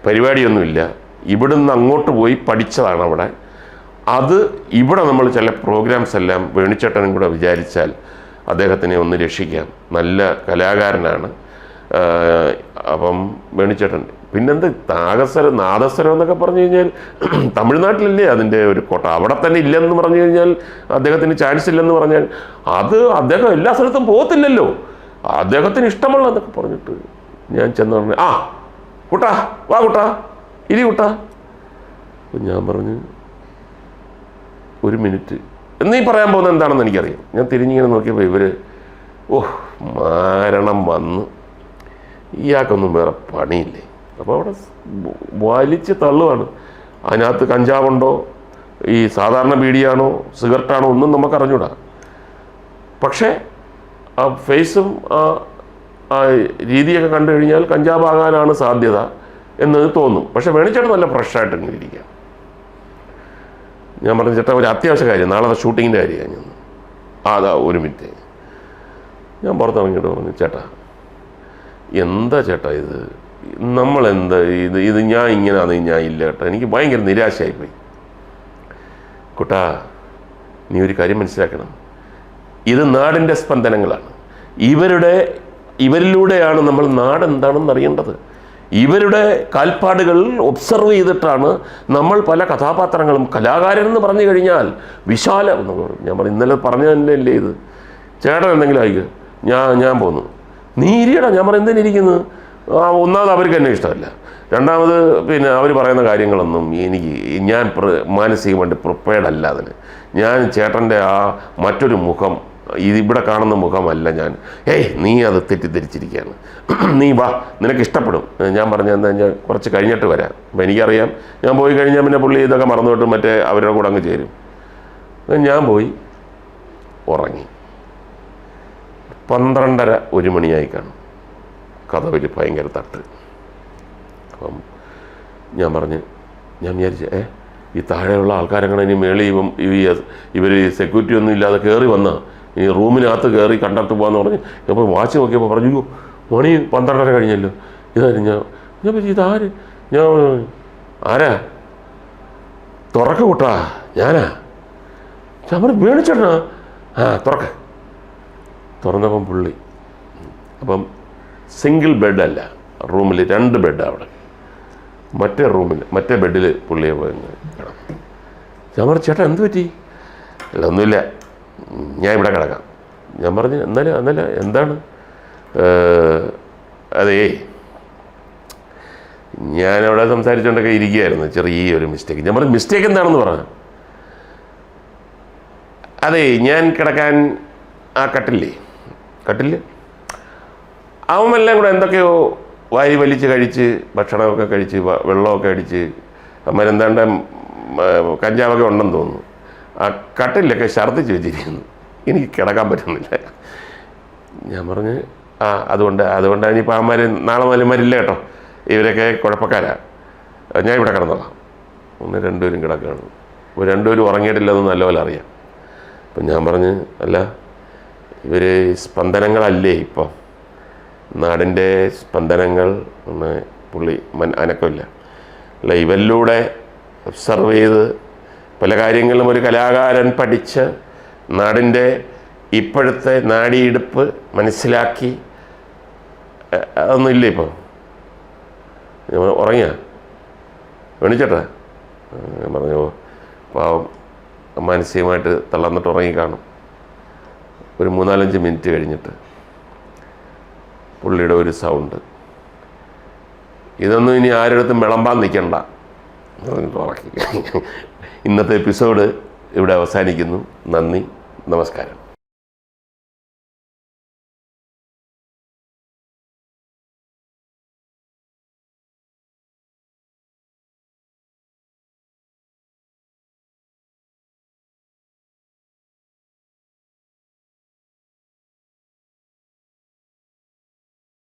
പരിപാടിയൊന്നുമില്ല, ഇവിടുന്ന് അങ്ങോട്ട് പോയി പഠിച്ചതാണ് അവിടെ, അത് ഇവിടെ നമ്മൾ ചില പ്രോഗ്രാംസ് എല്ലാം വേണിച്ചേട്ടനും കൂടെ വിചാരിച്ചാൽ അദ്ദേഹത്തിനെ ഒന്ന് രക്ഷിക്കാം, നല്ല കലാകാരനാണ്. അപ്പം വേണിച്ചേട്ടൻ പിന്നെന്ത് നാദസ്വരം എന്നൊക്കെ പറഞ്ഞു കഴിഞ്ഞാൽ തമിഴ്നാട്ടിലല്ലേ അതിൻ്റെ ഒരു കോട്ട, അവിടെ തന്നെ ഇല്ലെന്ന് പറഞ്ഞു കഴിഞ്ഞാൽ അദ്ദേഹത്തിന് ചാൻസ് ഇല്ലെന്ന് പറഞ്ഞാൽ അത് അദ്ദേഹം എല്ലാ സ്ഥലത്തും പോകത്തില്ലല്ലോ, അദ്ദേഹത്തിന് ഇഷ്ടമുള്ള എന്നൊക്കെ പറഞ്ഞിട്ട് ഞാൻ ചെന്ന് പറഞ്ഞു കുട്ടാ വാ കുട്ടാ ഇരി കുട്ടാ. അപ്പം ഞാൻ പറഞ്ഞു ഒരു മിനിറ്റ് എന്നീ പറയാൻ പോകുന്നത് എന്താണെന്ന് എനിക്കറിയാം. ഞാൻ തിരിഞ്ഞിങ്ങനെ നോക്കിയപ്പോൾ ഇവർ മാരണം വന്ന് ഇയാൾക്കൊന്നും വേറെ പണിയില്ലേ. അപ്പോൾ അവിടെ വലിച്ച് തള്ളുവാണ്. അതിനകത്ത് കഞ്ചാവുണ്ടോ, ഈ സാധാരണ ബീഡിയാണോ സിഗരറ്റാണോ ഒന്നും നമുക്ക് അറിഞ്ഞൂടാ. പക്ഷേ ആ ഫേസും ആ രീതിയൊക്കെ കണ്ടു കഴിഞ്ഞാൽ കഞ്ചാവാകാനാണ് സാധ്യത എന്നത് തോന്നും. പക്ഷെ വേണിച്ചേട്ടൻ നല്ല ഫ്രഷായിട്ട് ഇങ്ങനെ ഇരിക്കുക. ഞാൻ പറഞ്ഞു ചേട്ടാ ഒരു അത്യാവശ്യ കാര്യം, നാളെ ഷൂട്ടിങ്ങിൻ്റെ കാര്യമാണ്. ഞാൻ അതാ ഒരു മിനിറ്റ്. ഞാൻ പുറത്തിറങ്ങിയിട്ട് പറഞ്ഞു ചേട്ടാ എന്താ ചേട്ടാ ഇത്, നമ്മളെന്താ ഇത് ഞാൻ ഇങ്ങനെയാണെന്ന് ഞാൻ ഇല്ല കേട്ടോ, എനിക്ക് ഭയങ്കര നിരാശയായിപ്പോയി. കുട്ടാ നീ ഒരു കാര്യം മനസ്സിലാക്കണം, ഇത് നാടിൻ്റെ സ്പന്ദനങ്ങളാണ്. ഇവരിലൂടെയാണ് നമ്മൾ നാടെന്താണെന്ന് അറിയേണ്ടത്. ഇവരുടെ കാൽപ്പാടുകൾ ഒബ്സർവ് ചെയ്തിട്ടാണ് നമ്മൾ പല കഥാപാത്രങ്ങളും. കലാകാരൻ എന്ന് പറഞ്ഞു കഴിഞ്ഞാൽ വിശാല, ഞാൻ പറഞ്ഞു ഇന്നലെ പറഞ്ഞതല്ലേ ഇത്, ചേട്ടൻ എന്തെങ്കിലും ആയിക്കോ, ഞാൻ പോന്നു, നീ ഇരിയടാ. ഞാൻ പറഞ്ഞു എന്തിനിരിക്കുന്നു, ഒന്നാമത് അവർക്ക് എന്നെ ഇഷ്ടമല്ല, രണ്ടാമത് പിന്നെ അവർ പറയുന്ന കാര്യങ്ങളൊന്നും ഞാൻ മാനസികമായിട്ട് പ്രിപ്പയർഡ് അല്ല അതിന്. ഞാൻ ചേട്ടൻ്റെ ആ മറ്റൊരു മുഖം, ഇവിടെ കാണുന്ന മുഖമല്ല ഞാൻ. നീ അത് തെറ്റിദ്ധരിച്ചിരിക്കുകയാണ്, നീ വാ നിനക്ക് ഇഷ്ടപ്പെടും. ഞാൻ പറഞ്ഞു എന്താ ഞാൻ കുറച്ച് കഴിഞ്ഞിട്ട് വരാം. അപ്പം എനിക്കറിയാം ഞാൻ പോയി കഴിഞ്ഞാൽ പിന്നെ പുള്ളി ഇതൊക്കെ മറന്നുവിട്ട് മറ്റേ അവരുടെ കൂടെ അങ്ങ് ചേരും. ഞാൻ പോയി ഉറങ്ങി. 12:30 1 മണിയായി കാണും. കഥവിൽ ഭയങ്കര തട്ട്. അപ്പം ഞാൻ വിചാരിച്ചു ഈ താഴെയുള്ള ആൾക്കാരെങ്ങനെ ഇനി മേളിൽ ഇവർ സെക്യൂരിറ്റി ഒന്നും ഇല്ലാതെ കയറി വന്നാൽ ഈ റൂമിനകത്ത് കയറി കണ്ടക്ട് പോകാമെന്ന് പറഞ്ഞ് അപ്പോൾ വാച്ച് നോക്കിയപ്പോൾ പറഞ്ഞു മണി 12:30 കഴിഞ്ഞല്ലോ. ഇതായിരുന്നു ഞാൻ ഇതാര്, ഞാൻ ആരാ, തുറക്ക കൂട്ടാ, ഞാനാ. ഞാൻ പറഞ്ഞു വേണിച്ചേട്ടനാ, തുറക്ക. തുറന്നപ്പം പുള്ളി, അപ്പം സിംഗിൾ ബെഡല്ല, റൂമിൽ 2 ബെഡാണ് അവിടെ. മറ്റേ റൂമിൽ മറ്റേ ബെഡിൽ പുള്ളിയെ പോയി കിടന്നു. ഞാൻ പറഞ്ഞു ചേട്ടാ എന്ത് പറ്റി? അല്ല ഒന്നുമില്ല, ഞാൻ ഇവിടെ കിടക്കാം. ഞാൻ പറഞ്ഞു എന്നല്ല എന്താണ്? അതേ ഞാനവിടെ സംസാരിച്ചുകൊണ്ടൊക്കെ ഇരിക്കുകയായിരുന്നു, ചെറിയൊരു മിസ്റ്റേക്ക്. ഞാൻ പറഞ്ഞു മിസ്റ്റേക്ക് എന്താണെന്ന് പറഞ്ഞു. അതേ ഞാൻ കിടക്കാൻ ആ കട്ടില് അവനെല്ലാം കൂടെ എന്തൊക്കെയോ വാരി വലിച്ച് കഴിച്ച്, ഭക്ഷണമൊക്കെ കഴിച്ച്, വെള്ളമൊക്കെ അടിച്ച്, അമ്മരെന്താണ്ട് കഞ്ചാവൊക്കെ ഉണ്ടെന്ന് തോന്നുന്നു. ആ കട്ടിലൊക്കെ ഛർദ്ദിച്ച് വെച്ചിരിക്കുന്നു, എനിക്ക് കിടക്കാൻ പറ്റുന്നില്ല. ഞാൻ പറഞ്ഞ് അതുകൊണ്ടാണ് ഇനിയിപ്പോൾ അമ്മമാർ നാളെ മുതലന്മാരില്ല കേട്ടോ, ഇവരൊക്കെ കുഴപ്പക്കാരാ, ഞാൻ ഇവിടെ കിടന്നോളാം. 2 പേരും കിടക്കുകയാണ്. ഇപ്പോൾ 2 പേരും ഉറങ്ങിയിട്ടില്ലെന്ന് നല്ലപോലെ അറിയാം. അപ്പം ഞാൻ പറഞ്ഞ് അല്ല ഇവർ സ്പന്ദനങ്ങളല്ലേ ഇപ്പോൾ, നാടിൻ്റെ സ്പന്ദനങ്ങൾ എന്ന് പുള്ളി അനക്കമില്ല. അല്ല ഇവരിലൂടെ ഒബ്സർവ് ചെയ്ത് പല കാര്യങ്ങളും ഒരു കലാകാരൻ പഠിച്ച് നാടിൻ്റെ ഇപ്പോഴത്തെ നാടിയെടുപ്പ് മനസ്സിലാക്കി അതൊന്നുമില്ല. ഇപ്പോൾ ഉറങ്ങിയ വേണിച്ചേട്ടാ? ഞാൻ പറഞ്ഞു പാവം മാനസികമായിട്ട് തളർന്നിട്ട് ഉറങ്ങി കാണും. ഒരു 3-4 മിനിറ്റ് കഴിഞ്ഞിട്ട് പുള്ളിയുടെ ഒരു സൗണ്ട്, ഇതൊന്നും ഇനി ആരുടെടുത്തും വിളമ്പാൻ നിൽക്കണ്ട പറഞ്ഞിട്ട് ഉറക്കി. ഇന്നത്തെ എപ്പിസോഡ് ഇവിടെ അവസാനിക്കുന്നു. നന്ദി, നമസ്കാരം.